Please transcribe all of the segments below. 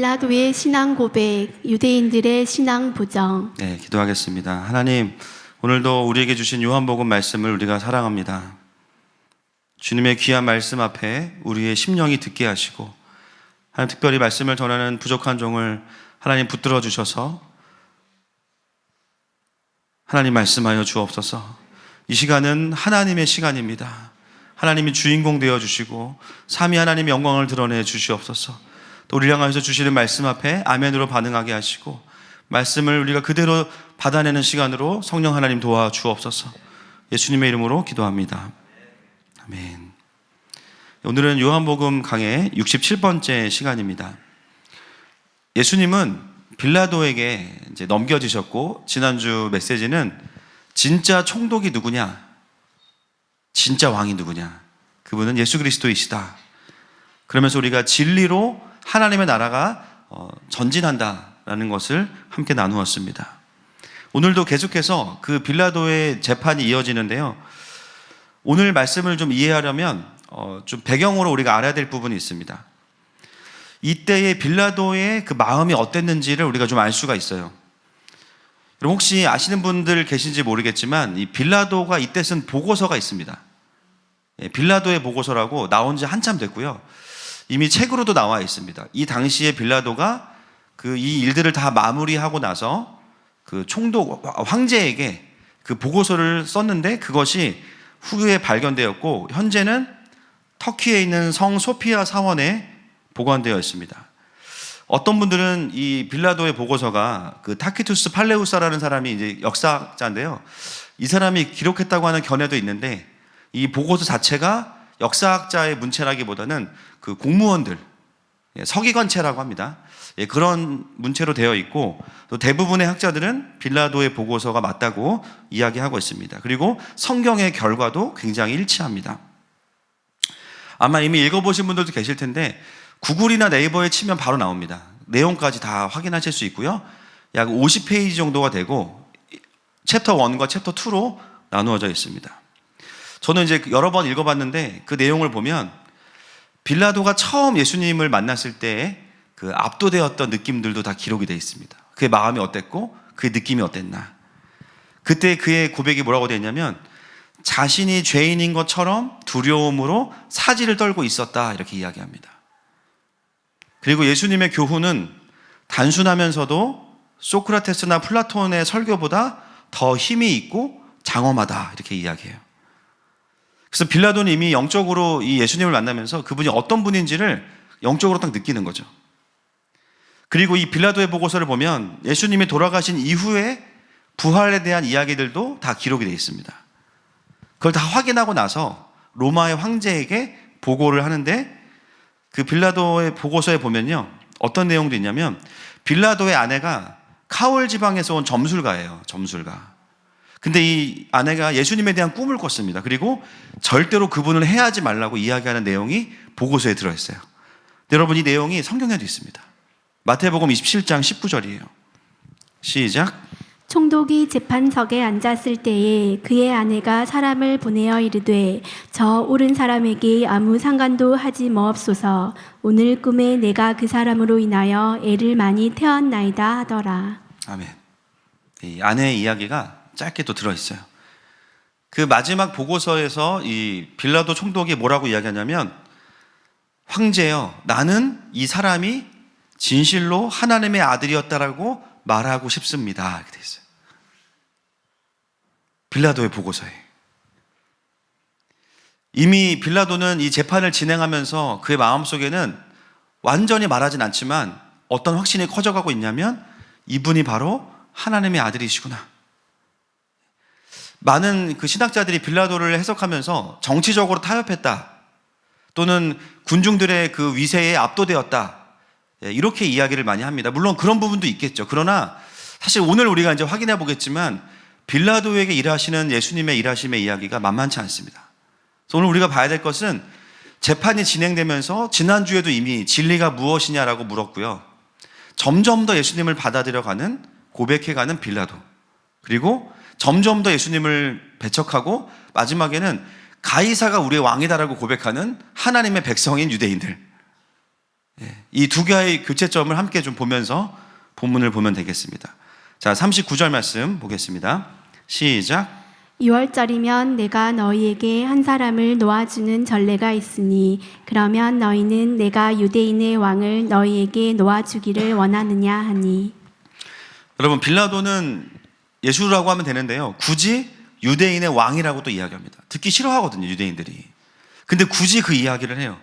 빌라도의 신앙 고백, 유대인들의 신앙 부정. 네, 기도하겠습니다. 하나님, 오늘도 우리에게 주신 요한복음 말씀을 우리가 사랑합니다. 주님의 귀한 말씀 앞에 우리의 심령이 듣게 하시고, 하나님 특별히 말씀을 전하는 부족한 종을 하나님 붙들어 주셔서 하나님 말씀하여 주옵소서. 이 시간은 하나님의 시간입니다. 하나님이 주인공 되어 주시고 삼위 하나님의 영광을 드러내 주시옵소서. 또 우리를 향하여서 주시는 말씀 앞에 아멘으로 반응하게 하시고 말씀을 우리가 그대로 받아내는 시간으로 성령 하나님 도와 주옵소서. 예수님의 이름으로 기도합니다. 아멘. 오늘은 요한복음 강의 67번째 시간입니다. 예수님은 빌라도에게 이제 넘겨지셨고, 지난주 메시지는 진짜 총독이 누구냐? 진짜 왕이 누구냐? 그분은 예수 그리스도이시다. 그러면서 우리가 진리로 하나님의 나라가 전진한다라는 것을 함께 나누었습니다. 오늘도 계속해서 그 빌라도의 재판이 이어지는데요. 오늘 말씀을 좀 이해하려면 좀 배경으로 우리가 알아야 될 부분이 있습니다. 이때의 빌라도의 그 마음이 어땠는지를 우리가 좀 알 수가 있어요. 여러분 혹시 아시는 분들 계신지 모르겠지만 이 빌라도가 이때 쓴 보고서가 있습니다. 빌라도의 보고서라고 나온 지 한참 됐고요. 이미 책으로도 나와 있습니다. 이 당시에 빌라도가 이 일들을 다 마무리하고 나서 그 총독 황제에게 그 보고서를 썼는데 그것이 후에 발견되었고 현재는 터키에 있는 성 소피아 사원에 보관되어 있습니다. 어떤 분들은 이 빌라도의 보고서가 그 타키투스 팔레우사라는 사람이 이제 역사학자인데요. 이 사람이 기록했다고 하는 견해도 있는데 이 보고서 자체가 역사학자의 문체라기보다는 그 공무원들, 서기관체라고 합니다. 그런 문체로 되어 있고 또 대부분의 학자들은 빌라도의 보고서가 맞다고 이야기하고 있습니다. 그리고 성경의 결과도 굉장히 일치합니다. 아마 이미 읽어보신 분들도 계실 텐데 구글이나 네이버에 치면 바로 나옵니다. 내용까지 다 확인하실 수 있고요. 약 50페이지 정도가 되고 챕터 1과 챕터 2로 나누어져 있습니다. 저는 이제 여러 번 읽어봤는데 그 내용을 보면 빌라도가 처음 예수님을 만났을 때 그 압도되었던 느낌들도 다 기록이 되어 있습니다. 그의 마음이 어땠고 그의 느낌이 어땠나. 그때 그의 고백이 뭐라고 되어 있냐면 자신이 죄인인 것처럼 두려움으로 사지를 떨고 있었다 이렇게 이야기합니다. 그리고 예수님의 교훈은 단순하면서도 소크라테스나 플라톤의 설교보다 더 힘이 있고 장엄하다 이렇게 이야기해요. 그래서 빌라도는 이미 영적으로 이 예수님을 만나면서 그분이 어떤 분인지를 영적으로 딱 느끼는 거죠. 그리고 이 빌라도의 보고서를 보면 예수님이 돌아가신 이후에 부활에 대한 이야기들도 다 기록이 되어 있습니다. 그걸 다 확인하고 나서 로마의 황제에게 보고를 하는데 그 빌라도의 보고서에 보면요. 어떤 내용도 있냐면 빌라도의 아내가 카올 지방에서 온 점술가예요. 점술가. 근데 이 아내가 예수님에 대한 꿈을 꿨습니다. 그리고 절대로 그분을 해하지 말라고 이야기하는 내용이 보고서에 들어있어요. 여러분 이 내용이 성경에도 있습니다. 마태복음 27장 19절이에요. 시작. 총독이 재판석에 앉았을 때에 그의 아내가 사람을 보내어 이르되 저 옳은 사람에게 아무 상관도 하지 마옵소서. 오늘 꿈에 내가 그 사람으로 인하여 애를 많이 태웠나이다 하더라. 아멘. 이 아내의 이야기가 짧게 또 들어있어요. 그 마지막 보고서에서 이 빌라도 총독이 뭐라고 이야기하냐면 황제여 나는 이 사람이 진실로 하나님의 아들이었다라고 말하고 싶습니다. 이렇게 돼 있어요. 빌라도의 보고서에. 이미 빌라도는 이 재판을 진행하면서 그의 마음속에는 완전히 말하진 않지만 어떤 확신이 커져가고 있냐면 이분이 바로 하나님의 아들이시구나. 많은 그 신학자들이 빌라도를 해석하면서 정치적으로 타협했다. 또는 군중들의 그 위세에 압도되었다. 이렇게 이야기를 많이 합니다. 물론 그런 부분도 있겠죠. 그러나 사실 오늘 우리가 이제 확인해 보겠지만 빌라도에게 일하시는 예수님의 일하심의 이야기가 만만치 않습니다. 그래서 오늘 우리가 봐야 될 것은 재판이 진행되면서 지난주에도 이미 진리가 무엇이냐라고 물었고요. 점점 더 예수님을 받아들여가는 고백해가는 빌라도, 그리고 점점 더 예수님을 배척하고 마지막에는 가이사가 우리의 왕이다라고 고백하는 하나님의 백성인 유대인들. 이 두 개의 교체점을 함께 좀 보면서 본문을 보면 되겠습니다. 자, 39절 말씀 보겠습니다. 시작. 6월절이면 내가 너희에게 한 사람을 놓아주는 전례가 있으니 그러면 너희는 내가 유대인의 왕을 너희에게 놓아주기를 원하느냐 하니. 여러분, 빌라도는 예수라고 하면 되는데요, 굳이 유대인의 왕이라고 또 이야기합니다. 듣기 싫어하거든요, 유대인들이. 근데 굳이 그 이야기를 해요.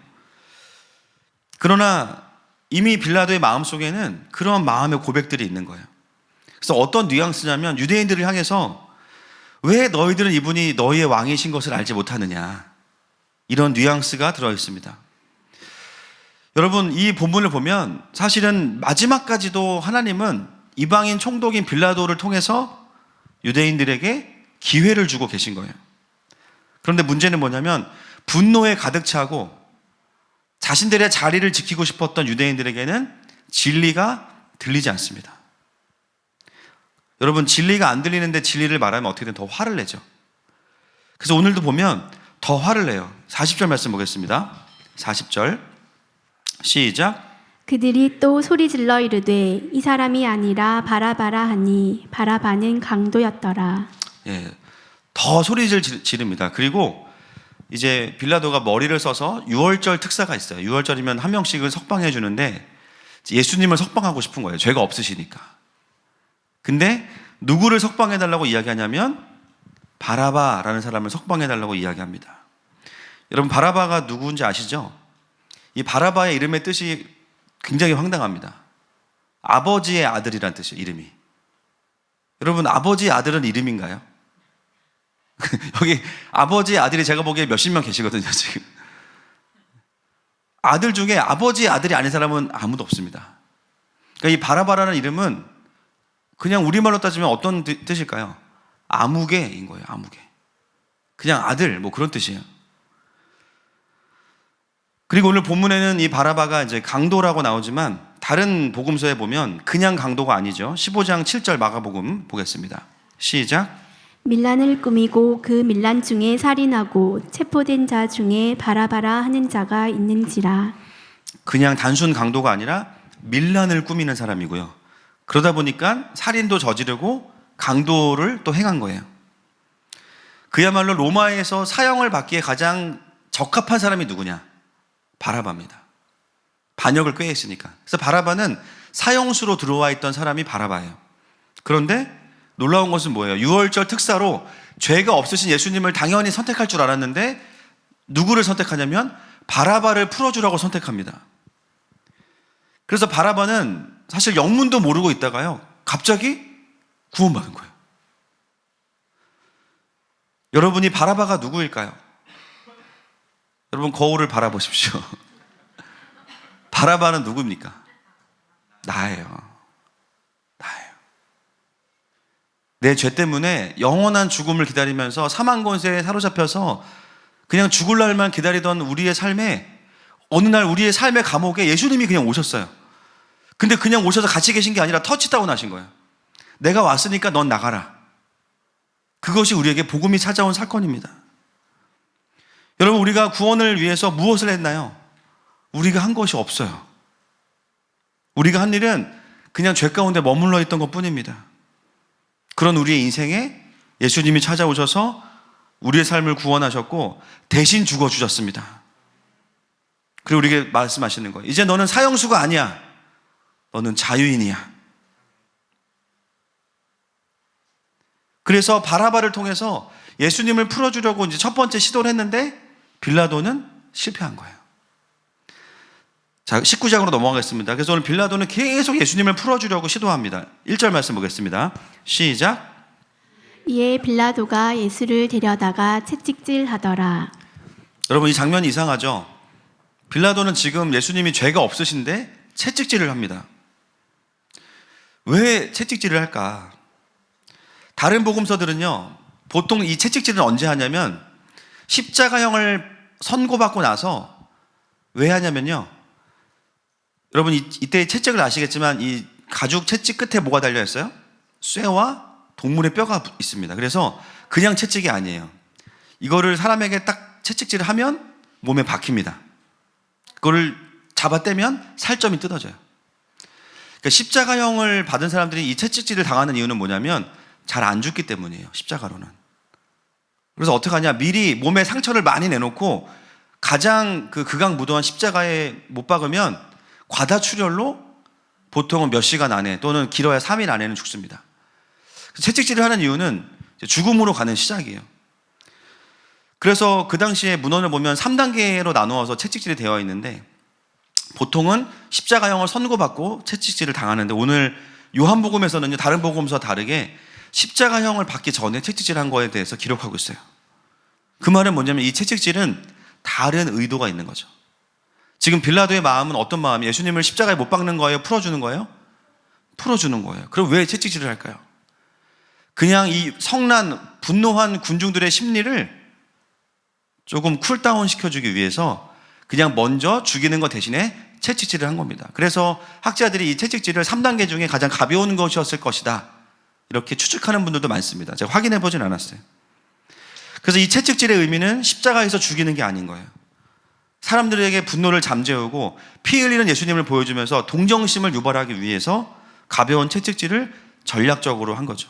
그러나 이미 빌라도의 마음속에는 그런 마음의 고백들이 있는 거예요. 그래서 어떤 뉘앙스냐면, 유대인들을 향해서 왜 너희들은 이분이 너희의 왕이신 것을 알지 못하느냐, 이런 뉘앙스가 들어있습니다. 여러분, 이 본문을 보면 사실은 마지막까지도 하나님은 이방인 총독인 빌라도를 통해서 유대인들에게 기회를 주고 계신 거예요. 그런데 문제는 뭐냐면, 분노에 가득 차고 자신들의 자리를 지키고 싶었던 유대인들에게는 진리가 들리지 않습니다. 여러분, 진리가 안 들리는데 진리를 말하면 어떻게든 더 화를 내죠. 그래서 오늘도 보면 더 화를 내요. 40절 말씀 보겠습니다. 40절 시작. 그들이 또 소리질러 이르되 이 사람이 아니라 바라바라 하니 바라바는 강도였더라. 더 소리를 지릅니다. 그리고 이제 빌라도가 머리를 써서 유월절 특사가 있어요. 유월절이면 한 명씩을 석방해 주는데 예수님을 석방하고 싶은 거예요. 죄가 없으시니까. 근데 누구를 석방해 달라고 이야기하냐면 바라바라는 사람을 석방해 달라고 이야기합니다. 여러분, 바라바가 누구인지 아시죠? 이 바라바의 이름의 뜻이 굉장히 황당합니다. 아버지의 아들이란 뜻이에요, 이름이. 여러분, 아버지의 아들은 이름인가요? 여기 아버지의 아들이 제가 보기에 몇십 명 계시거든요, 지금. 아들 중에 아버지의 아들이 아닌 사람은 아무도 없습니다. 그러니까 이 바라바라는 이름은 그냥 우리말로 따지면 어떤 뜻일까요? 아무개인 거예요, 아무개. 그냥 아들, 뭐 그런 뜻이에요. 그리고 오늘 본문에는 이 바라바가 이제 강도라고 나오지만 다른 복음서에 보면 그냥 강도가 아니죠. 15장 7절 마가복음 보겠습니다. 시작. 밀란을 꾸미고 그 밀란 중에 살인하고 체포된 자 중에 바라바라 하는 자가 있는지라. 그냥 단순 강도가 아니라 밀란을 꾸미는 사람이고요. 그러다 보니까 살인도 저지르고 강도를 또 행한 거예요. 그야말로 로마에서 사형을 받기에 가장 적합한 사람이 누구냐? 바라바입니다. 반역을 꾀했으니까. 그래서 바라바는 사형수로 들어와 있던 사람이 바라바예요. 그런데 놀라운 것은 뭐예요? 유월절 특사로 죄가 없으신 예수님을 당연히 선택할 줄 알았는데 누구를 선택하냐면 바라바를 풀어주라고 선택합니다. 그래서 바라바는 사실 영문도 모르고 있다가요, 갑자기 구원받은 거예요. 여러분이 바라바가 누구일까요? 여러분, 거울을 바라보십시오. 바라바는 누굽니까? 나예요. 나예요. 내 죄 때문에 영원한 죽음을 기다리면서 사망권세에 사로잡혀서 그냥 죽을 날만 기다리던 우리의 삶에 어느 날 우리의 삶의 감옥에 예수님이 그냥 오셨어요. 근데 그냥 오셔서 같이 계신 게 아니라 터치다운 하신 거예요. 내가 왔으니까 넌 나가라. 그것이 우리에게 복음이 찾아온 사건입니다. 여러분, 우리가 구원을 위해서 무엇을 했나요? 우리가 한 것이 없어요. 우리가 한 일은 그냥 죄 가운데 머물러 있던 것 뿐입니다. 그런 우리의 인생에 예수님이 찾아오셔서 우리의 삶을 구원하셨고 대신 죽어주셨습니다. 그리고 우리에게 말씀하시는 거예요. 이제 너는 사형수가 아니야. 너는 자유인이야. 그래서 바라바를 통해서 예수님을 풀어주려고 이제 첫 번째 시도를 했는데 빌라도는 실패한 거예요. 자, 19장으로 넘어가겠습니다. 그래서 오늘 빌라도는 계속 예수님을 풀어주려고 시도합니다. 1절 말씀 보겠습니다. 시작. 이에 빌라도가 예수를 데려다가 채찍질하더라. 여러분, 이 장면이 이상하죠? 빌라도는 지금 예수님이 죄가 없으신데 채찍질을 합니다. 왜 채찍질을 할까? 다른 복음서들은요, 보통 이 채찍질은 언제 하냐면 십자가형을 선고받고 나서 왜 하냐면요, 여러분 이때 채찍을 아시겠지만 이 가죽 채찍 끝에 뭐가 달려 있어요? 쇠와 동물의 뼈가 있습니다. 그래서 그냥 채찍이 아니에요. 이거를 사람에게 딱 채찍질을 하면 몸에 박힙니다. 그거를 잡아떼면 살점이 뜯어져요. 그러니까 십자가형을 받은 사람들이 이 채찍질을 당하는 이유는 뭐냐면 잘 안 죽기 때문이에요. 십자가로는. 그래서 어떻게 하냐, 미리 몸에 상처를 많이 내놓고 가장 극악무도한 십자가에 못 박으면 과다출혈로 보통은 몇 시간 안에 또는 길어야 3일 안에는 죽습니다. 채찍질을 하는 이유는 죽음으로 가는 시작이에요. 그래서 그 당시에 문헌을 보면 3단계로 나누어서 채찍질이 되어 있는데 보통은 십자가형을 선고받고 채찍질을 당하는데 오늘 요한복음에서는요, 다른 복음서와 다르게 십자가형을 받기 전에 채찍질한 거에 대해서 기록하고 있어요. 그 말은 뭐냐면 이 채찍질은 다른 의도가 있는 거죠. 지금 빌라도의 마음은 어떤 마음이에요? 예수님을 십자가에 못 박는 거예요? 풀어주는 거예요? 풀어주는 거예요. 그럼 왜 채찍질을 할까요? 그냥 이 성난, 분노한 군중들의 심리를 조금 쿨다운 시켜주기 위해서 그냥 먼저 죽이는 것 대신에 채찍질을 한 겁니다. 그래서 학자들이 이 채찍질을 3단계 중에 가장 가벼운 것이었을 것이다, 이렇게 추측하는 분들도 많습니다. 제가 확인해 보진 않았어요. 그래서 이 채찍질의 의미는 십자가에서 죽이는 게 아닌 거예요. 사람들에게 분노를 잠재우고 피 흘리는 예수님을 보여주면서 동정심을 유발하기 위해서 가벼운 채찍질을 전략적으로 한 거죠.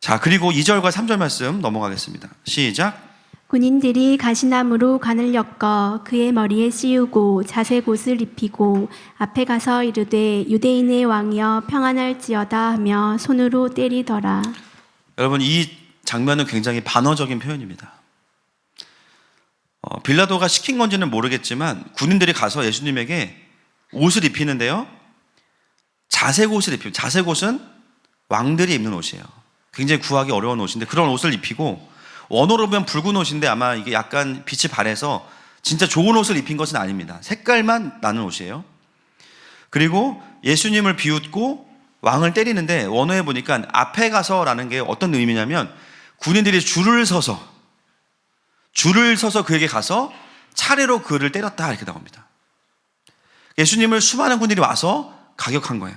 자, 그리고 2절과 3절 말씀 넘어가겠습니다. 시작. 군인들이 가시나무로 관을 엮어 그의 머리에 씌우고 자색 옷을 입히고 앞에 가서 이르되 유대인의 왕이여 평안할지어다 하며 손으로 때리더라. 여러분, 이 장면은 굉장히 반어적인 표현입니다. 빌라도가 시킨 건지는 모르겠지만 군인들이 가서 예수님에게 옷을 입히는데요, 자색 옷을 입히고, 자색 옷은 왕들이 입는 옷이에요. 굉장히 구하기 어려운 옷인데 그런 옷을 입히고, 원어로 보면 붉은 옷인데 아마 이게 약간 빛이 반해서 진짜 좋은 옷을 입힌 것은 아닙니다. 색깔만 나는 옷이에요. 그리고 예수님을 비웃고 왕을 때리는데 원어에 보니까 앞에 가서라는 게 어떤 의미냐면 군인들이 줄을 서서 그에게 가서 차례로 그를 때렸다, 이렇게 나옵니다. 예수님을 수많은 군인들이 와서 가격한 거예요.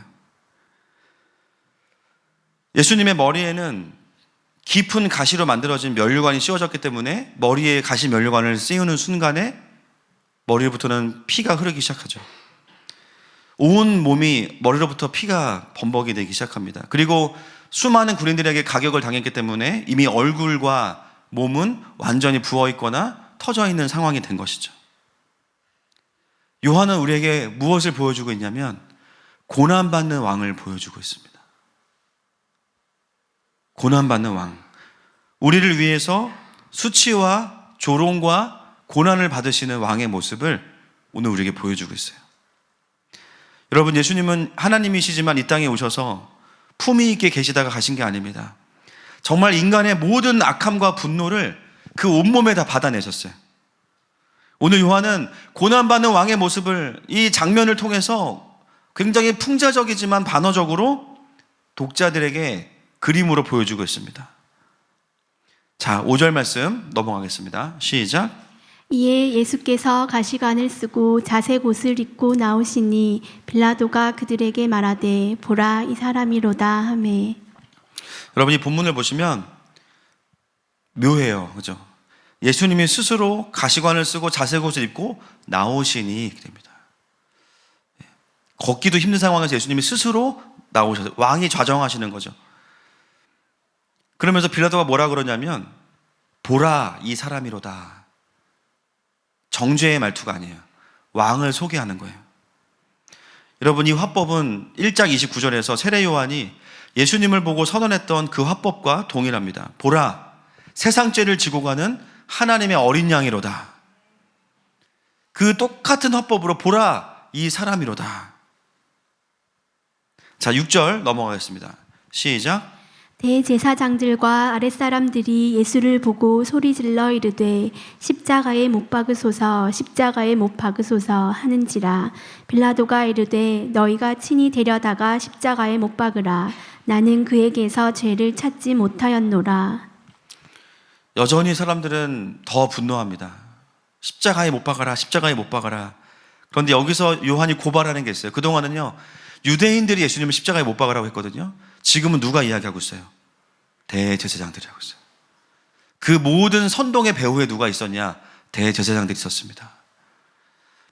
예수님의 머리에는 깊은 가시로 만들어진 면류관이 씌워졌기 때문에 머리에 가시 면류관을 씌우는 순간에 머리로부터는 피가 흐르기 시작하죠. 온 몸이 머리로부터 피가 범벅이 되기 시작합니다. 그리고 수많은 군인들에게 가격을 당했기 때문에 이미 얼굴과 몸은 완전히 부어있거나 터져있는 상황이 된 것이죠. 요한은 우리에게 무엇을 보여주고 있냐면 고난받는 왕을 보여주고 있습니다. 고난받는 왕, 우리를 위해서 수치와 조롱과 고난을 받으시는 왕의 모습을 오늘 우리에게 보여주고 있어요. 여러분, 예수님은 하나님이시지만 이 땅에 오셔서 품위 있게 계시다가 가신 게 아닙니다. 정말 인간의 모든 악함과 분노를 그 온몸에 다 받아내셨어요. 오늘 요한은 고난받는 왕의 모습을, 이 장면을 통해서 굉장히 풍자적이지만 반어적으로 독자들에게 그림으로 보여주고 있습니다. 자, 5절 말씀 넘어가겠습니다. 시작. 이에 예수께서 가시관을 쓰고 자색 옷을 입고 나오시니 빌라도가 그들에게 말하되 보라 이 사람이로다 하매. 여러분, 이 본문을 보시면 묘해요, 그죠? 예수님이 스스로 가시관을 쓰고 자색 옷을 입고 나오시니 이렇게 됩니다. 걷기도 힘든 상황에서 예수님이 스스로 나오셔서 왕이 좌정하시는 거죠. 그러면서 빌라도가 뭐라 그러냐면 보라 이 사람이로다. 정죄의 말투가 아니에요. 왕을 소개하는 거예요. 여러분, 이 화법은 1장 29절에서 세례 요한이 예수님을 보고 선언했던 그 화법과 동일합니다. 보라, 세상 죄를 지고 가는 하나님의 어린 양이로다. 그 똑같은 화법으로 보라, 이 사람이로다. 자, 6절 넘어가겠습니다. 시작. 대제사장들과 아랫사람들이 예수를 보고 소리질러 이르되 십자가에 못 박으소서 십자가에 못 박으소서 하는지라. 빌라도가 이르되 너희가 친히 데려다가 십자가에 못 박으라. 나는 그에게서 죄를 찾지 못하였노라. 여전히 사람들은 더 분노합니다. 십자가에 못 박아라, 십자가에 못 박아라. 그런데 여기서 요한이 고발하는 게 있어요. 그동안은요, 유대인들이 예수님을 십자가에 못 박으라고 했거든요. 지금은 누가 이야기하고 있어요? 대제사장들이 하고 있어요. 그 모든 선동의 배후에 누가 있었냐? 대제사장들이 있었습니다.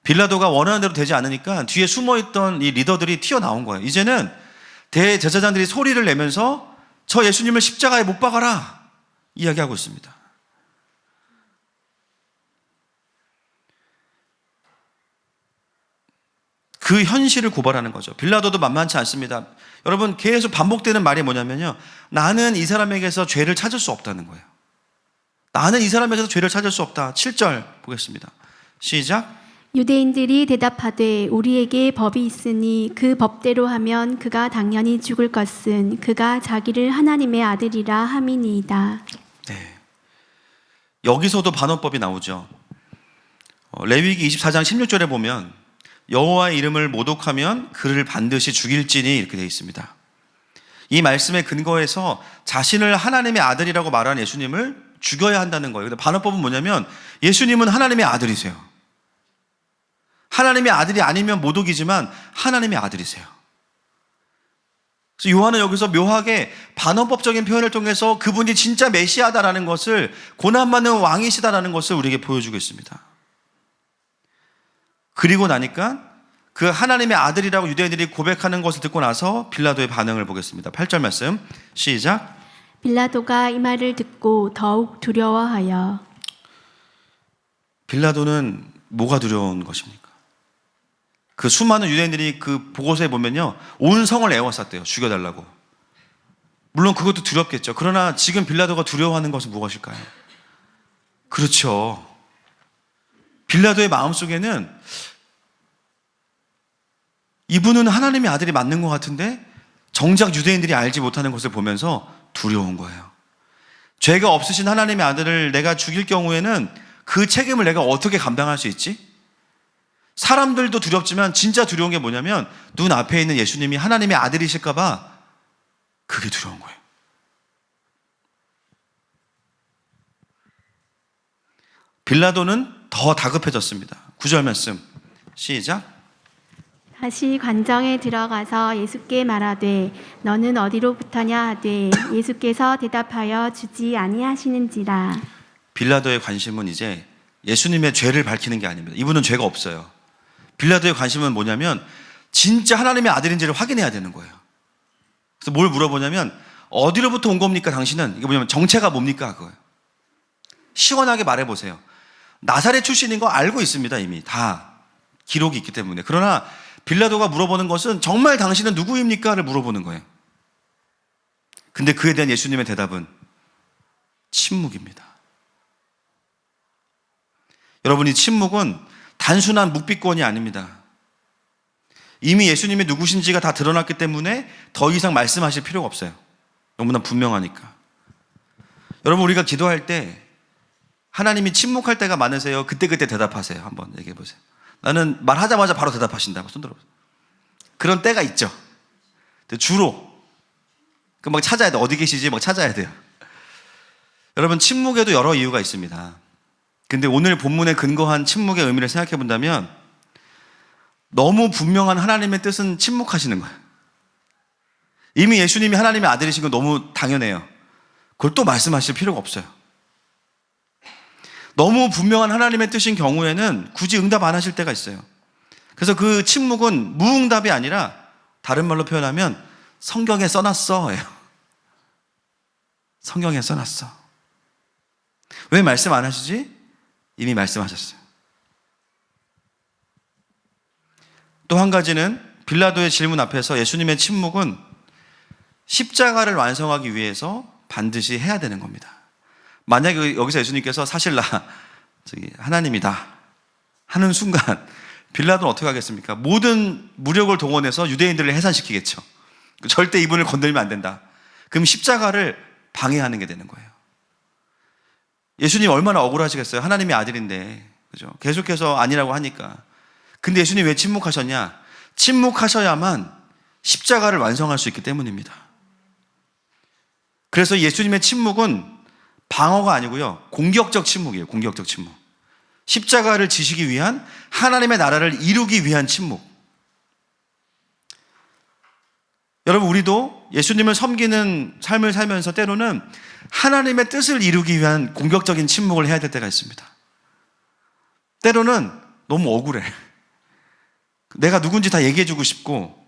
빌라도가 원하는 대로 되지 않으니까 뒤에 숨어있던 이 리더들이 튀어나온 거예요. 이제는 대제사장들이 소리를 내면서 저 예수님을 십자가에 못 박아라 이야기하고 있습니다. 그 현실을 고발하는 거죠. 빌라도도 만만치 않습니다. 여러분, 계속 반복되는 말이 뭐냐면요, 나는 이 사람에게서 죄를 찾을 수 없다는 거예요. 나는 이 사람에게서 죄를 찾을 수 없다. 7절 보겠습니다. 시작. 유대인들이 대답하되 우리에게 법이 있으니 그 법대로 하면 그가 당연히 죽을 것은 그가 자기를 하나님의 아들이라 함이니이다. 네. 여기서도 반어법이 나오죠. 레위기 24장 16절에 보면 여호와의 이름을 모독하면 그를 반드시 죽일지니 이렇게 되어 있습니다. 이 말씀에 근거해서 자신을 하나님의 아들이라고 말한 예수님을 죽여야 한다는 거예요. 근데 반어법은 뭐냐면 예수님은 하나님의 아들이세요. 하나님의 아들이 아니면 모독이지만 하나님의 아들이세요. 그래서 요한은 여기서 묘하게 반어법적인 표현을 통해서 그분이 진짜 메시아다라는 것을, 고난받는 왕이시다라는 것을 우리에게 보여주고 있습니다. 그리고 나니까 그 하나님의 아들이라고 유대인들이 고백하는 것을 듣고 나서 빌라도의 반응을 보겠습니다. 8절 말씀 시작. 빌라도가 이 말을 듣고 더욱 두려워하여. 빌라도는 뭐가 두려운 것입니까? 그 수많은 유대인들이 그 보고서에 보면요, 온 성을 에워쌌대요. 죽여달라고. 물론 그것도 두렵겠죠. 그러나 지금 빌라도가 두려워하는 것은 무엇일까요? 그렇죠. 빌라도의 마음속에는 이분은 하나님의 아들이 맞는 것 같은데 정작 유대인들이 알지 못하는 것을 보면서 두려운 거예요. 죄가 없으신 하나님의 아들을 내가 죽일 경우에는 그 책임을 내가 어떻게 감당할 수 있지? 사람들도 두렵지만 진짜 두려운 게 뭐냐면 눈앞에 있는 예수님이 하나님의 아들이실까 봐 그게 두려운 거예요. 빌라도는 더 다급해졌습니다. 9절 말씀 시작. 다시 관정에 들어가서 예수께 말하되 너는 어디로부터냐 하되 예수께서 대답하여 주지 아니하시는지라. 빌라도의 관심은 이제 예수님의 죄를 밝히는 게 아닙니다. 이분은 죄가 없어요. 빌라도의 관심은 뭐냐면 진짜 하나님의 아들인지를 확인해야 되는 거예요. 그래서 뭘 물어보냐면 어디로부터 온 겁니까 당신은? 이게 뭐냐면 정체가 뭡니까 그거예요. 시원하게 말해보세요. 나사렛 출신인 거 알고 있습니다. 이미 다 기록이 있기 때문에. 그러나 빌라도가 물어보는 것은 정말 당신은 누구입니까?를 물어보는 거예요. 근데 그에 대한 예수님의 대답은 침묵입니다. 여러분, 이 침묵은 단순한 묵비권이 아닙니다. 이미 예수님이 누구신지가 다 드러났기 때문에 더 이상 말씀하실 필요가 없어요. 너무나 분명하니까. 여러분, 우리가 기도할 때 하나님이 침묵할 때가 많으세요? 그때그때 대답하세요? 한번 얘기해 보세요. 나는 말하자마자 바로 대답하신다고 손 들어보세요. 그런 때가 있죠. 근데 주로 그 막 찾아야 돼. 어디 계시지? 막 찾아야 돼요. 여러분, 침묵에도 여러 이유가 있습니다. 근데 오늘 본문에 근거한 침묵의 의미를 생각해 본다면 너무 분명한 하나님의 뜻은 침묵하시는 거예요. 이미 예수님이 하나님의 아들이신 건 너무 당연해요. 그걸 또 말씀하실 필요가 없어요. 너무 분명한 하나님의 뜻인 경우에는 굳이 응답 안 하실 때가 있어요. 그래서 그 침묵은 무응답이 아니라 다른 말로 표현하면 성경에 써놨어예요. 성경에 써놨어. 왜 말씀 안 하시지? 이미 말씀하셨어요. 또 한 가지는 빌라도의 질문 앞에서 예수님의 침묵은 십자가를 완성하기 위해서 반드시 해야 되는 겁니다. 만약에 여기서 예수님께서 사실 나 하나님이다 하는 순간 빌라도는 어떻게 하겠습니까? 모든 무력을 동원해서 유대인들을 해산시키겠죠. 절대 이분을 건들면 안 된다. 그럼 십자가를 방해하는 게 되는 거예요. 예수님 얼마나 억울하시겠어요? 하나님의 아들인데, 그죠? 계속해서 아니라고 하니까. 근데 예수님 왜 침묵하셨냐? 침묵하셔야만 십자가를 완성할 수 있기 때문입니다. 그래서 예수님의 침묵은 방어가 아니고요, 공격적 침묵이에요. 공격적 침묵. 십자가를 지시기 위한, 하나님의 나라를 이루기 위한 침묵. 여러분, 우리도 예수님을 섬기는 삶을 살면서 때로는 하나님의 뜻을 이루기 위한 공격적인 침묵을 해야 될 때가 있습니다. 때로는 너무 억울해. 내가 누군지 다 얘기해주고 싶고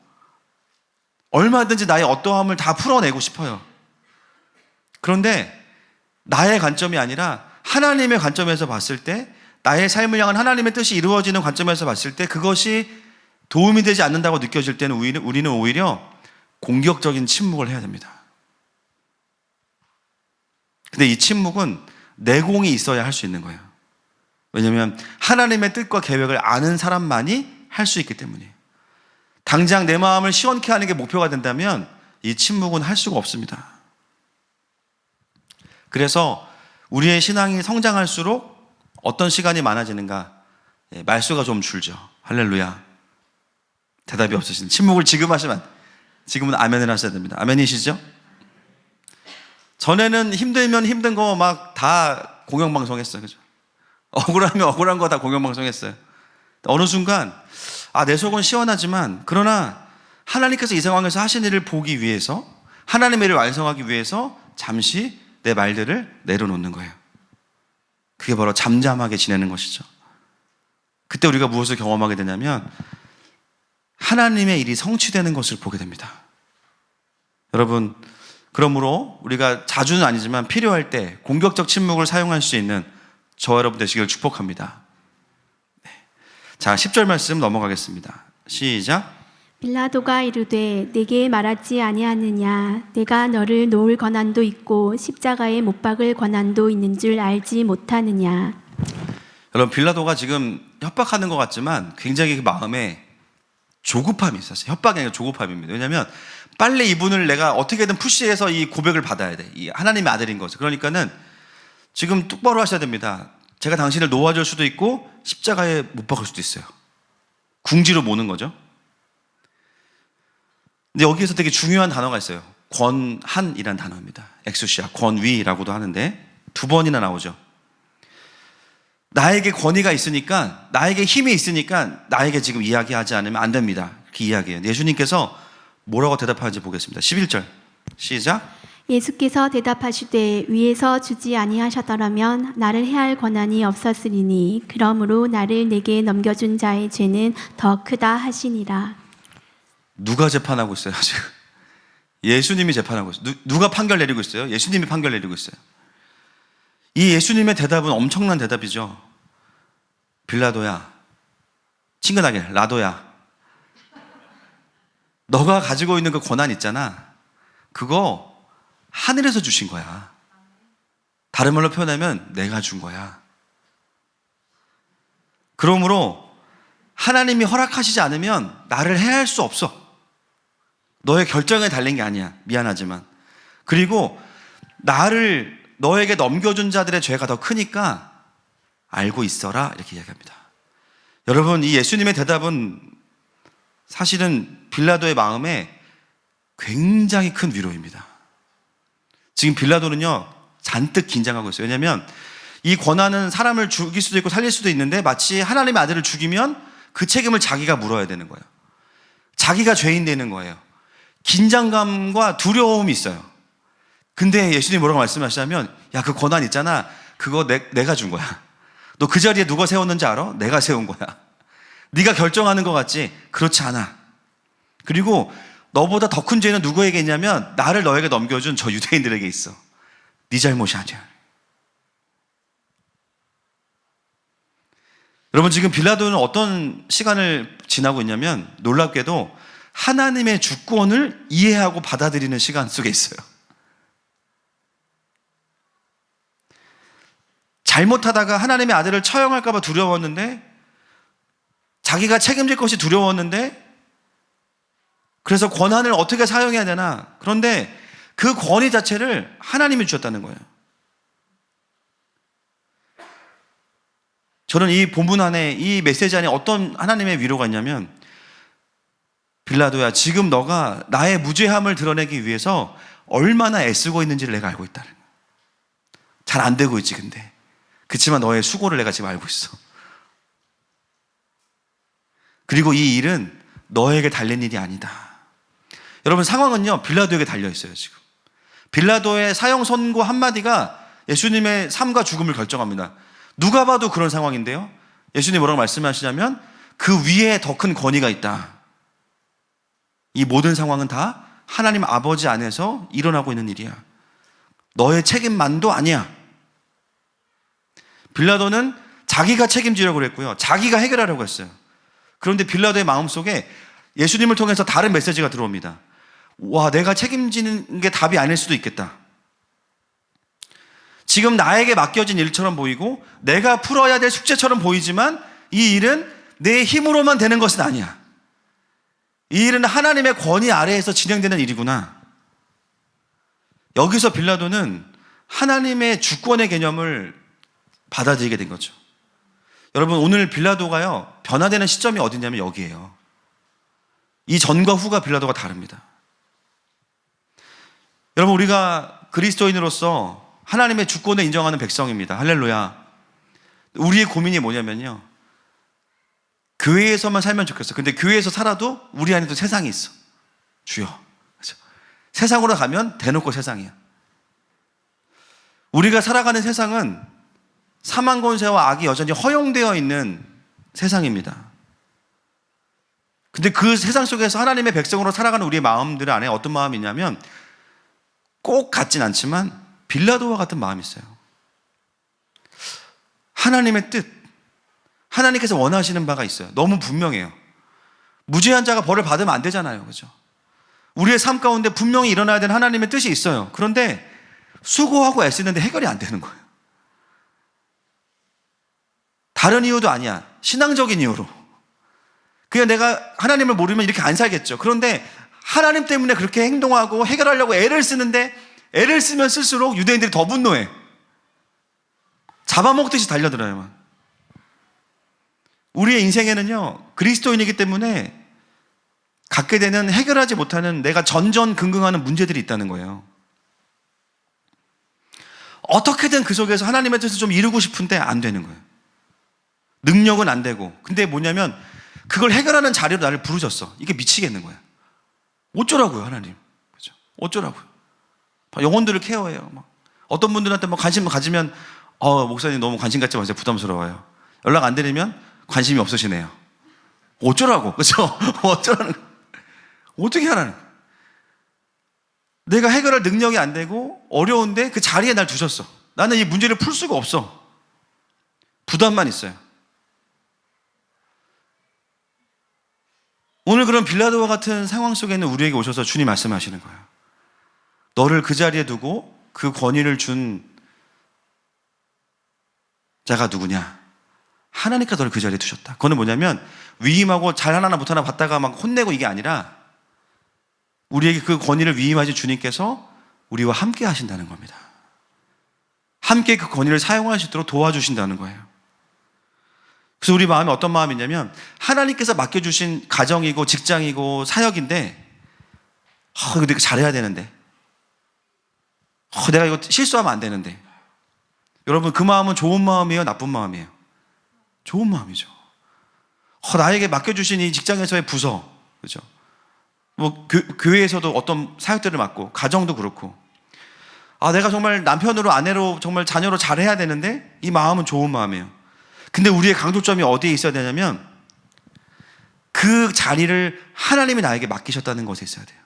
얼마든지 나의 어떠함을 다 풀어내고 싶어요. 그런데 나의 관점이 아니라 하나님의 관점에서 봤을 때, 나의 삶을 향한 하나님의 뜻이 이루어지는 관점에서 봤을 때 그것이 도움이 되지 않는다고 느껴질 때는 우리는 오히려 공격적인 침묵을 해야 됩니다. 근데 이 침묵은 내공이 있어야 할 수 있는 거예요. 왜냐하면 하나님의 뜻과 계획을 아는 사람만이 할 수 있기 때문이에요. 당장 내 마음을 시원케 하는 게 목표가 된다면 이 침묵은 할 수가 없습니다. 그래서 우리의 신앙이 성장할수록 어떤 시간이 많아지는가? 말수가 좀 줄죠. 할렐루야. 대답이 없으신, 침묵을 지금은 아멘을 하셔야 됩니다. 아멘이시죠? 전에는 힘들면 힘든 거 막 다 공영방송했어요. 그죠? 억울하면 억울한 거 다 공영방송했어요. 어느 순간, 내 속은 시원하지만, 그러나 하나님께서 이 상황에서 하신 일을 보기 위해서, 하나님의 일을 완성하기 위해서 잠시 내 말들을 내려놓는 거예요. 그게 바로 잠잠하게 지내는 것이죠. 그때 우리가 무엇을 경험하게 되냐면 하나님의 일이 성취되는 것을 보게 됩니다. 여러분, 그러므로 우리가 자주는 아니지만 필요할 때 공격적 침묵을 사용할 수 있는 저와 여러분 되시길 축복합니다. 네. 자, 10절 말씀 넘어가겠습니다. 시작. 빌라도가 이르되 내게 말하지 아니하느냐 내가 너를 놓을 권한도 있고 십자가에 못 박을 권한도 있는 줄 알지 못하느냐. 여러분, 빌라도가 지금 협박하는 것 같지만 굉장히 그 마음에 조급함이 있었어요. 협박이 아니라 조급함입니다. 왜냐하면 빨리 이분을 내가 어떻게든 푸시해서 이 고백을 받아야 돼. 이 하나님의 아들인 것을. 그러니까는 지금 똑바로 하셔야 됩니다. 제가 당신을 놓아줄 수도 있고 십자가에 못 박을 수도 있어요. 궁지로 모는 거죠. 근데 여기에서 되게 중요한 단어가 있어요. 권한이라는 단어입니다. 엑수시아, 권위라고도 하는데 두 번이나 나오죠. 나에게 권위가 있으니까, 나에게 힘이 있으니까 나에게 지금 이야기하지 않으면 안 됩니다. 이렇게 이야기해요. 예수님께서 뭐라고 대답하는지 보겠습니다. 11절 시작. 예수께서 대답하시되 위에서 주지 아니하셨더라면 나를 해할 권한이 없었으리니 그러므로 나를 내게 넘겨준 자의 죄는 더 크다 하시니라. 누가 재판하고 있어요 지금? 예수님이 재판하고 있어요. 누가 판결 내리고 있어요? 예수님이 판결 내리고 있어요. 이 예수님의 대답은 엄청난 대답이죠. 빌라도야, 친근하게 라도야, 너가 가지고 있는 그 권한 있잖아, 그거 하늘에서 주신 거야. 다른 말로 표현하면 내가 준 거야. 그러므로 하나님이 허락하시지 않으면 나를 해할 수 없어. 너의 결정에 달린 게 아니야. 미안하지만. 그리고 나를 너에게 넘겨준 자들의 죄가 더 크니까 알고 있어라, 이렇게 이야기합니다. 여러분, 이 예수님의 대답은 사실은 빌라도의 마음에 굉장히 큰 위로입니다. 지금 빌라도는요 잔뜩 긴장하고 있어요. 왜냐하면 이 권한은 사람을 죽일 수도 있고 살릴 수도 있는데 마치 하나님의 아들을 죽이면 그 책임을 자기가 물어야 되는 거예요. 자기가 죄인 되는 거예요. 긴장감과 두려움이 있어요. 근데 예수님이 뭐라고 말씀하시냐면, 야, 그 권한 있잖아, 그거 내가 준 거야. 너 그 자리에 누가 세웠는지 알아? 내가 세운 거야. 네가 결정하는 것 같지? 그렇지 않아. 그리고 너보다 더 큰 죄는 누구에게 있냐면 나를 너에게 넘겨준 저 유대인들에게 있어. 네 잘못이 아니야. 여러분, 지금 빌라도는 어떤 시간을 지나고 있냐면 놀랍게도 하나님의 주권을 이해하고 받아들이는 시간 속에 있어요. 잘못하다가 하나님의 아들을 처형할까 봐 두려웠는데, 자기가 책임질 것이 두려웠는데, 그래서 권한을 어떻게 사용해야 되나. 그런데 그 권위 자체를 하나님이 주셨다는 거예요. 저는 이 본문 안에, 이 메시지 안에 어떤 하나님의 위로가 있냐면, 빌라도야, 지금 너가 나의 무죄함을 드러내기 위해서 얼마나 애쓰고 있는지를 내가 알고 있다는 거예요. 잘 안 되고 있지 근데. 그렇지만 너의 수고를 내가 지금 알고 있어. 그리고 이 일은 너에게 달린 일이 아니다. 여러분, 상황은요 빌라도에게 달려있어요. 지금 빌라도의 사형 선고 한마디가 예수님의 삶과 죽음을 결정합니다. 누가 봐도 그런 상황인데요, 예수님이 뭐라고 말씀하시냐면, 그 위에 더 큰 권위가 있다. 이 모든 상황은 다 하나님 아버지 안에서 일어나고 있는 일이야. 너의 책임만도 아니야. 빌라도는 자기가 책임지려고 그랬고요. 자기가 해결하려고 했어요. 그런데 빌라도의 마음속에 예수님을 통해서 다른 메시지가 들어옵니다. 와, 내가 책임지는 게 답이 아닐 수도 있겠다. 지금 나에게 맡겨진 일처럼 보이고 내가 풀어야 될 숙제처럼 보이지만 이 일은 내 힘으로만 되는 것은 아니야. 이 일은 하나님의 권위 아래에서 진행되는 일이구나. 여기서 빌라도는 하나님의 주권의 개념을 받아들이게 된 거죠. 여러분, 오늘 빌라도가요, 변화되는 시점이 어디냐면 여기예요. 이 전과 후가 빌라도가 다릅니다. 여러분, 우리가 그리스도인으로서 하나님의 주권을 인정하는 백성입니다. 할렐루야. 우리의 고민이 뭐냐면요, 교회에서만 살면 좋겠어. 근데 교회에서 살아도 우리 안에도 세상이 있어. 주여. 그렇죠? 세상으로 가면 대놓고 세상이야. 우리가 살아가는 세상은 사망 권세와 악이 여전히 허용되어 있는 세상입니다. 근데 그 세상 속에서 하나님의 백성으로 살아가는 우리의 마음들 안에 어떤 마음이 있냐면 꼭 같진 않지만 빌라도와 같은 마음이 있어요. 하나님의 뜻, 하나님께서 원하시는 바가 있어요. 너무 분명해요. 무죄한 자가 벌을 받으면 안 되잖아요. 그죠? 우리의 삶 가운데 분명히 일어나야 되는 하나님의 뜻이 있어요. 그런데 수고하고 애쓰는데 해결이 안 되는 거예요. 다른 이유도 아니야. 신앙적인 이유로. 그냥 내가 하나님을 모르면 이렇게 안 살겠죠. 그런데 하나님 때문에 그렇게 행동하고 해결하려고 애를 쓰는데 애를 쓰면 쓸수록 유대인들이 더 분노해. 잡아먹듯이 달려들어요. 우리의 인생에는요, 그리스도인이기 때문에 갖게 되는 해결하지 못하는 내가 전전긍긍하는 문제들이 있다는 거예요. 어떻게든 그 속에서 하나님의 뜻을 좀 이루고 싶은데 안 되는 거예요. 능력은 안 되고. 근데 뭐냐면 그걸 해결하는 자리로 나를 부르셨어. 이게 미치겠는 거야. 어쩌라고요, 하나님. 그죠? 어쩌라고요. 영혼들을 케어해요. 어떤 분들한테 관심 가지면 목사님 너무 관심 갖지 마세요. 부담스러워요. 연락 안 드리면 관심이 없으시네요. 어쩌라고. 그죠? 어쩌라는 거야. 어떻게 하라는 거야. 내가 해결할 능력이 안 되고 어려운데 그 자리에 날 두셨어. 나는 이 문제를 풀 수가 없어. 부담만 있어요. 오늘 그런 빌라도와 같은 상황 속에는 우리에게 오셔서 주님 말씀하시는 거예요. 너를 그 자리에 두고 그 권위를 준 자가 누구냐? 하나님께서 너를 그 자리에 두셨다. 그거는 뭐냐면 위임하고 잘하나 못하나 봤다가 막 혼내고 이게 아니라 우리에게 그 권위를 위임하신 주님께서 우리와 함께 하신다는 겁니다. 함께 그 권위를 사용할 수 있도록 도와주신다는 거예요. 그래서 우리 마음이 어떤 마음이냐면 하나님께서 맡겨주신 가정이고 직장이고 사역인데 근데 이거 잘해야 되는데 내가 이거 실수하면 안 되는데. 여러분, 그 마음은 좋은 마음이에요? 나쁜 마음이에요? 좋은 마음이죠. 나에게 맡겨주신 이 직장에서의 부서, 그죠? 교회에서도 어떤 사역들을 맡고 가정도 그렇고 내가 정말 남편으로 아내로 정말 자녀로 잘해야 되는데 이 마음은 좋은 마음이에요. 근데 우리의 강조점이 어디에 있어야 되냐면 그 자리를 하나님이 나에게 맡기셨다는 것에 있어야 돼요.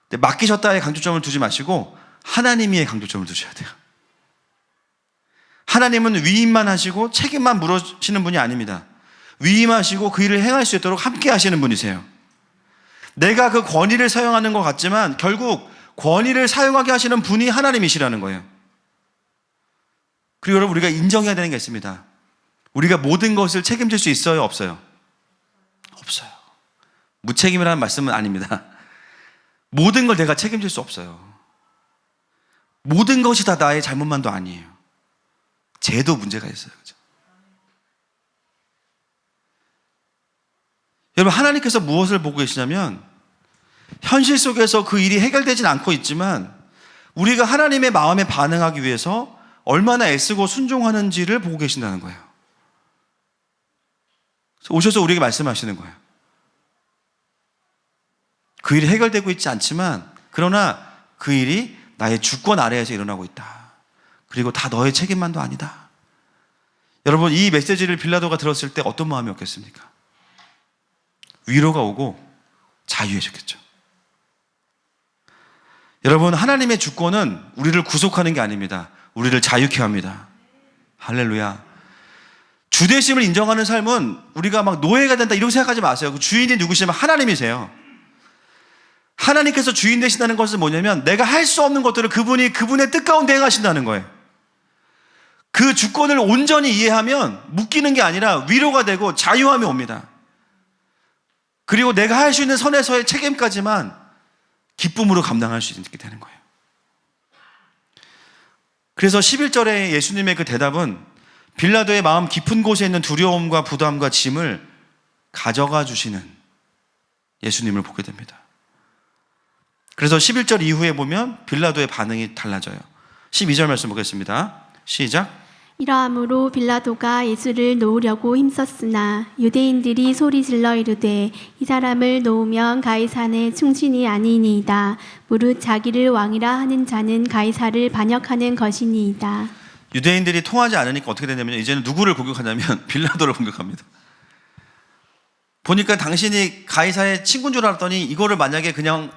근데 맡기셨다에 강조점을 두지 마시고 하나님이의 강조점을 두셔야 돼요. 하나님은 위임만 하시고 책임만 물으시는 분이 아닙니다. 위임하시고 그 일을 행할 수 있도록 함께 하시는 분이세요. 내가 그 권위를 사용하는 것 같지만 결국 권위를 사용하게 하시는 분이 하나님이시라는 거예요. 그리고 여러분, 우리가 인정해야 되는 게 있습니다. 우리가 모든 것을 책임질 수 있어요? 없어요? 없어요. 무책임이라는 말씀은 아닙니다. 모든 걸 내가 책임질 수 없어요. 모든 것이 다 나의 잘못만도 아니에요. 죄도 문제가 있어요. 그죠? 여러분, 하나님께서 무엇을 보고 계시냐면 현실 속에서 그 일이 해결되진 않고 있지만 우리가 하나님의 마음에 반응하기 위해서 얼마나 애쓰고 순종하는지를 보고 계신다는 거예요. 오셔서 우리에게 말씀하시는 거예요. 그 일이 해결되고 있지 않지만 그러나 그 일이 나의 주권 아래에서 일어나고 있다. 그리고 다 너의 책임만도 아니다. 여러분, 이 메시지를 빌라도가 들었을 때 어떤 마음이었겠습니까? 위로가 오고 자유해졌겠죠. 여러분, 하나님의 주권은 우리를 구속하는 게 아닙니다. 우리를 자유케 합니다. 할렐루야. 주대심을 인정하는 삶은 우리가 막 노예가 된다 이렇게 생각하지 마세요. 그 주인이 누구시냐면 하나님이세요. 하나님께서 주인 되신다는 것은 뭐냐면 내가 할 수 없는 것들을 그분이 그분의 뜻 가운데 행하신다는 거예요. 그 주권을 온전히 이해하면 묶이는 게 아니라 위로가 되고 자유함이 옵니다. 그리고 내가 할 수 있는 선에서의 책임까지만 기쁨으로 감당할 수 있게 되는 거예요. 그래서 11절에 예수님의 그 대답은 빌라도의 마음 깊은 곳에 있는 두려움과 부담과 짐을 가져가 주시는 예수님을 보게 됩니다. 그래서 11절 이후에 보면 빌라도의 반응이 달라져요. 12절 말씀 보겠습니다. 시작. 이러함으로 빌라도가 예수를 놓으려고 힘썼으나 유대인들이 소리질러 이르되 이 사람을 놓으면 가이사의 충신이 아니니이다. 무릇 자기를 왕이라 하는 자는 가이사를 반역하는 것이니이다. 유대인들이 통하지 않으니까 어떻게 되냐면 이제는 누구를 공격하냐면 빌라도를 공격합니다. 보니까 당신이 가이사의 친구인 줄 알았더니 이거를 만약에 그냥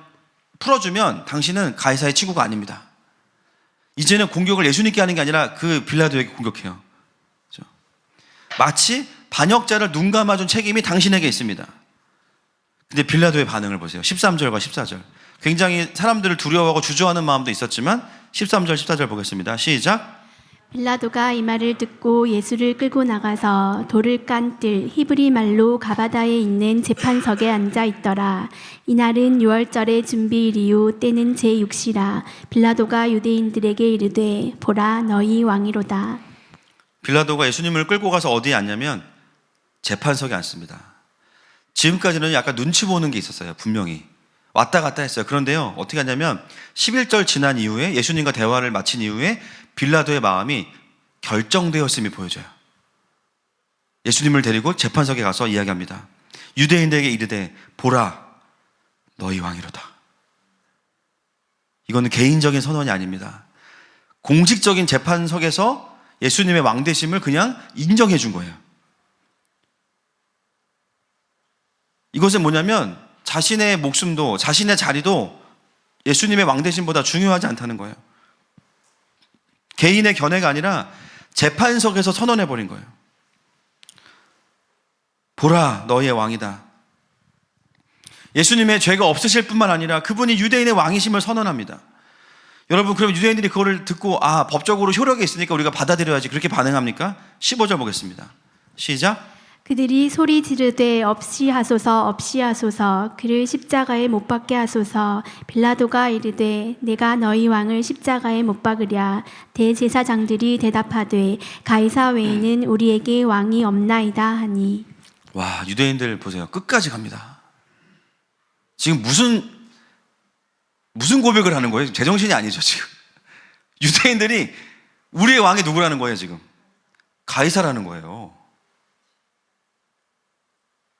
풀어주면 당신은 가이사의 친구가 아닙니다. 이제는 공격을 예수님께 하는 게 아니라 그 빌라도에게 공격해요. 그렇죠? 마치 반역자를 눈 감아준 책임이 당신에게 있습니다. 근데 빌라도의 반응을 보세요. 13절과 14절. 굉장히 사람들을 두려워하고 주저하는 마음도 있었지만 13절, 14절 보겠습니다. 시작. 빌라도가 이 말을 듣고 예수를 끌고 나가서 돌을 깐 뜰 히브리 말로 가바다에 있는 재판석에 앉아 있더라. 이날은 유월절의 준비일이요 때는 제6시라. 빌라도가 유대인들에게 이르되 보라 너희 왕이로다. 빌라도가 예수님을 끌고 가서 어디에 앉냐면 재판석에 앉습니다. 지금까지는 약간 눈치 보는 게 있었어요. 분명히 왔다 갔다 했어요. 그런데요, 어떻게 하냐면 11절 지난 이후에 예수님과 대화를 마친 이후에 빌라도의 마음이 결정되었음이 보여져요. 예수님을 데리고 재판석에 가서 이야기합니다. 유대인들에게 이르되 보라 너희 왕이로다. 이거는 개인적인 선언이 아닙니다. 공식적인 재판석에서 예수님의 왕되심을 그냥 인정해 준 거예요. 이것은 뭐냐면 자신의 목숨도 자신의 자리도 예수님의 왕되심보다 중요하지 않다는 거예요. 개인의 견해가 아니라 재판석에서 선언해버린 거예요. 보라 너희의 왕이다. 예수님의 죄가 없으실 뿐만 아니라 그분이 유대인의 왕이심을 선언합니다. 여러분, 그럼 유대인들이 그거를 듣고 법적으로 효력이 있으니까 우리가 받아들여야지 그렇게 반응합니까? 15절 보겠습니다. 시작. 그들이 소리 지르되 없이 하소서 없이 하소서 그를 십자가에 못 박게 하소서. 빌라도가 이르되 내가 너희 왕을 십자가에 못 박으랴. 대제사장들이 대답하되 가이사 외에는 우리에게 왕이 없나이다 하니. 와, 유대인들 보세요. 끝까지 갑니다. 지금 무슨 고백을 하는 거예요? 제정신이 아니죠 지금. 유대인들이 우리의 왕이 누구라는 거예요 지금? 가이사라는 거예요.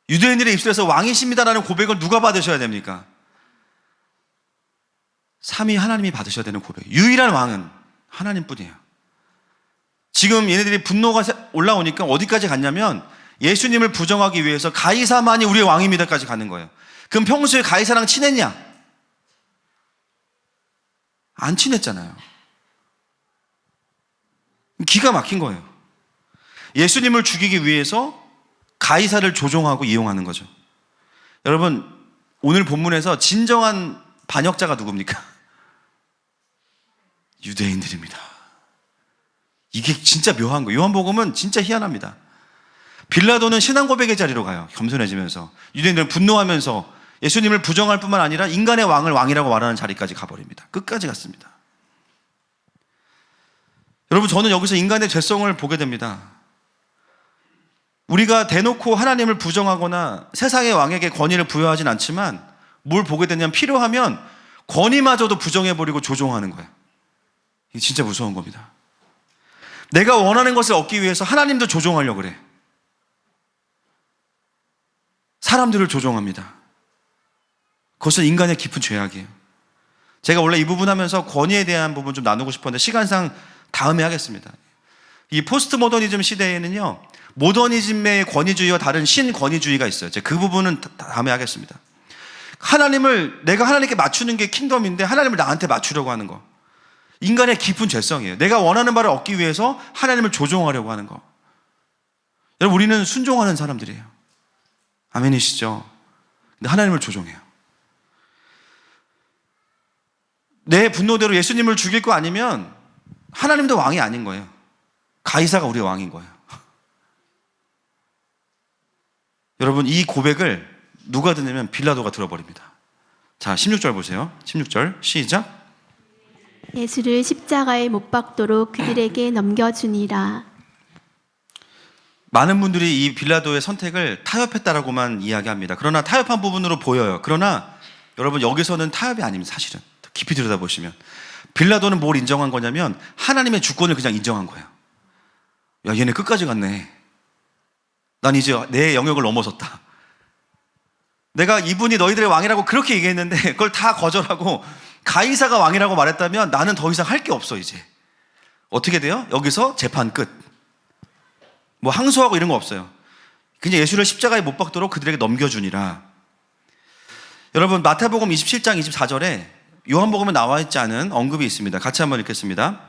유대인들의 입술에서 왕이십니다라는 고백을 누가 받으셔야 됩니까? 삼위 하나님이 받으셔야 되는 고백. 유일한 왕은 하나님뿐이에요. 지금 얘네들이 분노가 올라오니까 어디까지 갔냐면 예수님을 부정하기 위해서 가이사만이 우리의 왕입니다까지 가는 거예요. 그럼 평소에 가이사랑 친했냐? 안 친했잖아요. 기가 막힌 거예요. 예수님을 죽이기 위해서 가이사를 조종하고 이용하는 거죠. 여러분, 오늘 본문에서 진정한 반역자가 누굽니까? 유대인들입니다. 이게 진짜 묘한 거예요. 요한복음은 진짜 희한합니다. 빌라도는 신앙 고백의 자리로 가요. 겸손해지면서. 유대인들은 분노하면서 예수님을 부정할 뿐만 아니라 인간의 왕을 왕이라고 말하는 자리까지 가버립니다. 끝까지 갔습니다. 여러분, 저는 여기서 인간의 죄성을 보게 됩니다. 우리가 대놓고 하나님을 부정하거나 세상의 왕에게 권위를 부여하진 않지만 뭘 보게 되냐면 필요하면 권위마저도 부정해버리고 조종하는 거예요. 이게 진짜 무서운 겁니다. 내가 원하는 것을 얻기 위해서 하나님도 조종하려고 그래. 사람들을 조종합니다. 그것은 인간의 깊은 죄악이에요. 제가 원래 이 부분 하면서 권위에 대한 부분 좀 나누고 싶었는데 시간상 다음에 하겠습니다. 이 포스트 모더니즘 시대에는요, 모더니즘의 권위주의와 다른 신권위주의가 있어요. 제가 그 부분은 다음에 하겠습니다. 내가 하나님께 맞추는 게 킹덤인데 하나님을 나한테 맞추려고 하는 거. 인간의 깊은 죄성이에요. 내가 원하는 바를 얻기 위해서 하나님을 조종하려고 하는 거. 여러분, 우리는 순종하는 사람들이에요. 아멘이시죠? 근데 하나님을 조종해요. 내 분노대로 예수님을 죽일 거 아니면 하나님도 왕이 아닌 거예요. 가이사가 우리의 왕인 거예요. 여러분, 이 고백을 누가 듣냐면 빌라도가 들어버립니다. 자, 16절 보세요. 16절 시작. 예수를 십자가에 못 박도록 그들에게 넘겨주니라. 많은 분들이 이 빌라도의 선택을 타협했다라고만 이야기합니다. 그러나 타협한 부분으로 보여요. 그러나 여러분, 여기서는 타협이 아닙니다. 사실은 더 깊이 들여다보시면 빌라도는 뭘 인정한 거냐면 하나님의 주권을 그냥 인정한 거예요. 야, 얘네 끝까지 갔네. 난 이제 내 영역을 넘어섰다. 내가 이분이 너희들의 왕이라고 그렇게 얘기했는데 그걸 다 거절하고 가이사가 왕이라고 말했다면 나는 더 이상 할 게 없어. 이제 어떻게 돼요? 여기서 재판 끝. 뭐 항소하고 이런 거 없어요. 그냥 예수를 십자가에 못 박도록 그들에게 넘겨주니라. 여러분, 마태복음 27장 24절에 요한복음에 나와 있지 않은 언급이 있습니다. 같이 한번 읽겠습니다.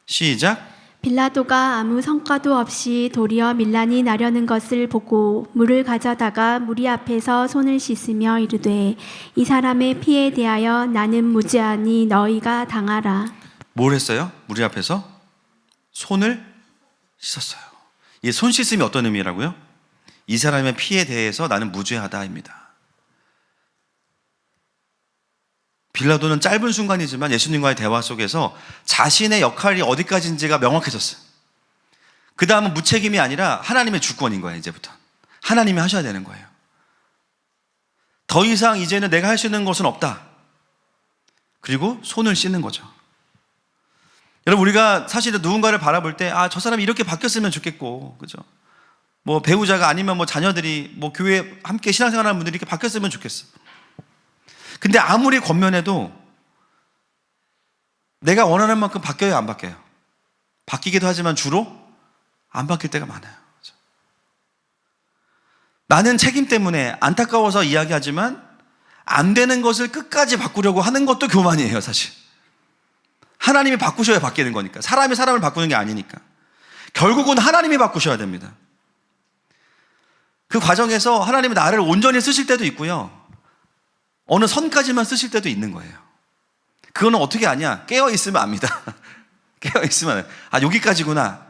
시작. 빌라도가 아무 성과도 없이 도리어 밀란이 나려는 것을 보고 물을 가져다가 무리 앞에서 손을 씻으며 이르되 이 사람의 피에 대하여 나는 무죄하니 너희가 당하라. 뭘 했어요? 무리 앞에서 손을 씻었어요. 이 손 씻음이 어떤 의미라고요? 이 사람의 피에 대해서 나는 무죄하다입니다. 빌라도는 짧은 순간이지만 예수님과의 대화 속에서 자신의 역할이 어디까지인지가 명확해졌어요. 그 다음은 무책임이 아니라 하나님의 주권인 거예요. 이제부터 하나님이 하셔야 되는 거예요. 더 이상 이제는 내가 할 수 있는 것은 없다. 그리고 손을 씻는 거죠. 여러분, 우리가 사실은 누군가를 바라볼 때 저 사람이 이렇게 바뀌었으면 좋겠고, 그죠? 뭐 배우자가 아니면 뭐 자녀들이 뭐 교회 함께 신앙생활하는 분들이 이렇게 바뀌었으면 좋겠어. 근데 아무리 권면해도 내가 원하는 만큼 바뀌어요, 안 바뀌어요? 바뀌기도 하지만 주로 안 바뀔 때가 많아요. 그렇죠? 나는 책임 때문에 안타까워서 이야기하지만 안 되는 것을 끝까지 바꾸려고 하는 것도 교만이에요, 사실. 하나님이 바꾸셔야 바뀌는 거니까. 사람이 사람을 바꾸는 게 아니니까. 결국은 하나님이 바꾸셔야 됩니다. 그 과정에서 하나님이 나를 온전히 쓰실 때도 있고요, 어느 선까지만 쓰실 때도 있는 거예요. 그거는 어떻게 아냐? 깨어있으면 압니다. 깨어있으면 여기까지구나.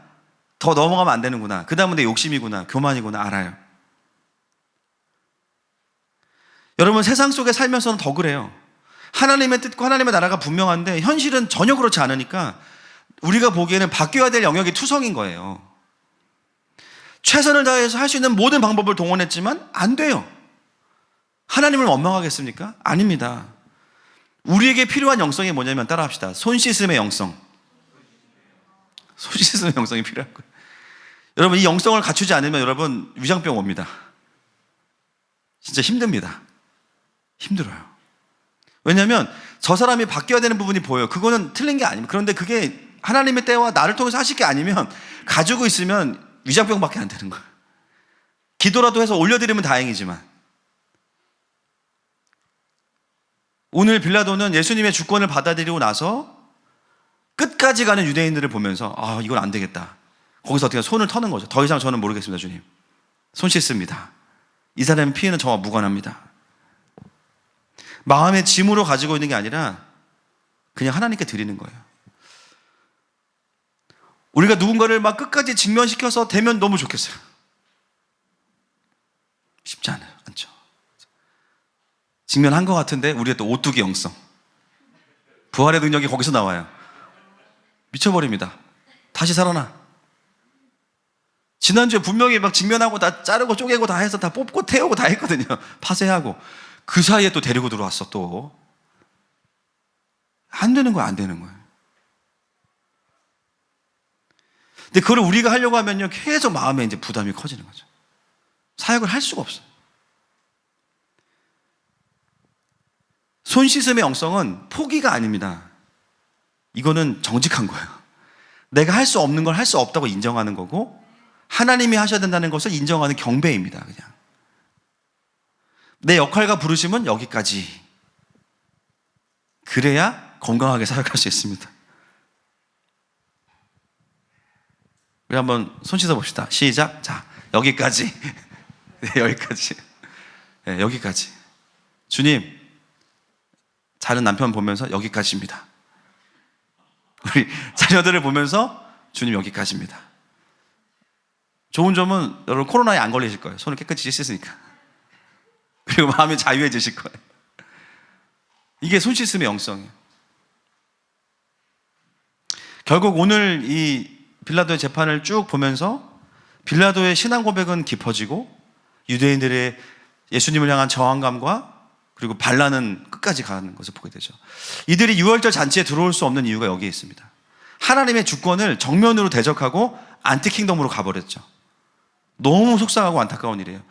더 넘어가면 안 되는구나. 그 다음은 내 욕심이구나, 교만이구나 알아요. 여러분, 세상 속에 살면서는 더 그래요. 하나님의 뜻과 하나님의 나라가 분명한데 현실은 전혀 그렇지 않으니까 우리가 보기에는 바뀌어야 될 영역이 투성인 거예요. 최선을 다해서 할 수 있는 모든 방법을 동원했지만 안 돼요. 하나님을 원망하겠습니까? 아닙니다. 우리에게 필요한 영성이 뭐냐면 따라합시다. 손 씻음의 영성. 손 씻음의 영성이 필요한 거예요. 여러분, 이 영성을 갖추지 않으면 여러분 위장병 옵니다. 진짜 힘듭니다. 힘들어요. 왜냐하면 저 사람이 바뀌어야 되는 부분이 보여요. 그거는 틀린 게 아닙니다. 그런데 그게 하나님의 때와 나를 통해서 하실 게 아니면 가지고 있으면 위장병밖에 안 되는 거예요. 기도라도 해서 올려드리면 다행이지만. 오늘 빌라도는 예수님의 주권을 받아들이고 나서 끝까지 가는 유대인들을 보면서 이건 안 되겠다. 거기서 어떻게 손을 터는 거죠. 더 이상 저는 모르겠습니다, 주님. 손 씻습니다. 이 사람의 피해는 저와 무관합니다. 마음의 짐으로 가지고 있는 게 아니라 그냥 하나님께 드리는 거예요. 우리가 누군가를 막 끝까지 직면시켜서 되면 너무 좋겠어요. 쉽지 않죠. 직면한 것 같은데 우리의 또 오뚜기 영성, 부활의 능력이 거기서 나와요. 미쳐버립니다. 다시 살아나. 지난주에 분명히 막 직면하고 다 자르고 쪼개고 다 해서 다 뽑고 태우고 다 했거든요. 파쇄하고. 그 사이에 또 데리고 들어왔어. 또 안 되는 거야, 안 되는 거야. 근데 그걸 우리가 하려고 하면요, 계속 마음에 이제 부담이 커지는 거죠. 사역을 할 수가 없어요. 손 씻음의 영성은 포기가 아닙니다. 이거는 정직한 거예요. 내가 할 수 없는 걸 할 수 없다고 인정하는 거고, 하나님이 하셔야 된다는 것을 인정하는 경배입니다. 그냥 내 역할과 부르심은 여기까지. 그래야 건강하게 살아갈 수 있습니다. 우리 한번 손 씻어 봅시다. 시작. 자, 여기까지. 네, 여기까지. 네, 여기까지. 주님, 자는 남편 보면서 여기까지입니다. 우리 자녀들을 보면서 주님 여기까지입니다. 좋은 점은 여러분 코로나에 안 걸리실 거예요. 손을 깨끗이 씻으니까. 그리고 마음이 자유해지실 거예요. 이게 손 씻음의 영성이에요. 결국 오늘 이 빌라도의 재판을 쭉 보면서 빌라도의 신앙 고백은 깊어지고 유대인들의 예수님을 향한 저항감과 그리고 반란은 끝까지 가는 것을 보게 되죠. 이들이 유월절 잔치에 들어올 수 없는 이유가 여기에 있습니다. 하나님의 주권을 정면으로 대적하고 안티킹덤으로 가버렸죠. 너무 속상하고 안타까운 일이에요.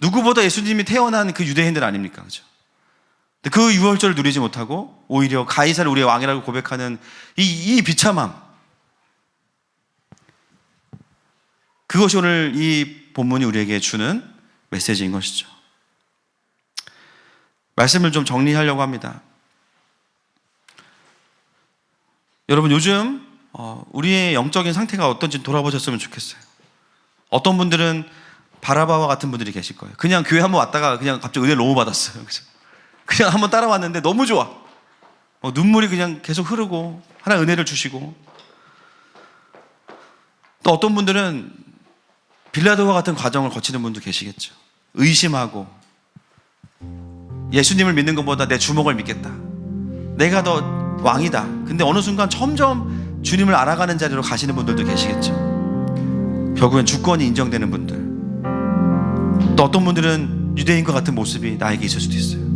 누구보다 예수님이 태어난 그 유대인들 아닙니까? 그죠? 근데 그 유월절을 누리지 못하고 오히려 가이사를 우리의 왕이라고 고백하는 이 비참함, 그것이 오늘 이 본문이 우리에게 주는 메시지인 것이죠. 말씀을 좀 정리하려고 합니다. 여러분, 요즘 우리의 영적인 상태가 어떤지 돌아보셨으면 좋겠어요. 어떤 분들은 바라바와 같은 분들이 계실 거예요. 그냥 교회 한번 왔다가 그냥 갑자기 은혜를 너무 받았어요. 그죠? 그냥 한번 따라왔는데 너무 좋아. 눈물이 그냥 계속 흐르고 하나님 은혜를 주시고, 또 어떤 분들은 빌라도와 같은 과정을 거치는 분도 계시겠죠. 의심하고 예수님을 믿는 것보다 내 주먹을 믿겠다. 내가 더 왕이다. 근데 어느 순간 점점 주님을 알아가는 자리로 가시는 분들도 계시겠죠. 결국엔 주권이 인정되는 분들, 또 어떤 분들은 유대인과 같은 모습이 나에게 있을 수도 있어요.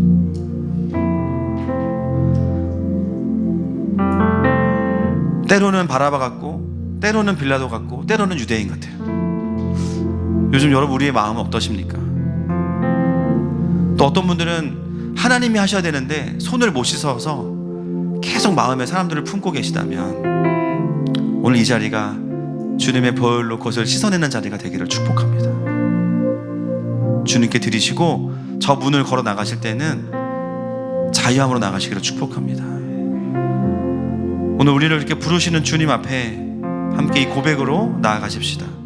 때로는 바라바 같고, 때로는 빌라도 같고, 때로는 유대인 같아요. 요즘 여러분 우리의 마음은 어떠십니까? 또 어떤 분들은 하나님이 하셔야 되는데 손을 못 씻어서 계속 마음에 사람들을 품고 계시다면 오늘 이 자리가 주님의 보혈로 그것을 씻어내는 자리가 되기를 축복합니다. 주님께 드리시고 저 문을 걸어 나가실 때는 자유함으로 나가시기를 축복합니다. 오늘 우리를 이렇게 부르시는 주님 앞에 함께 이 고백으로 나아가십시다.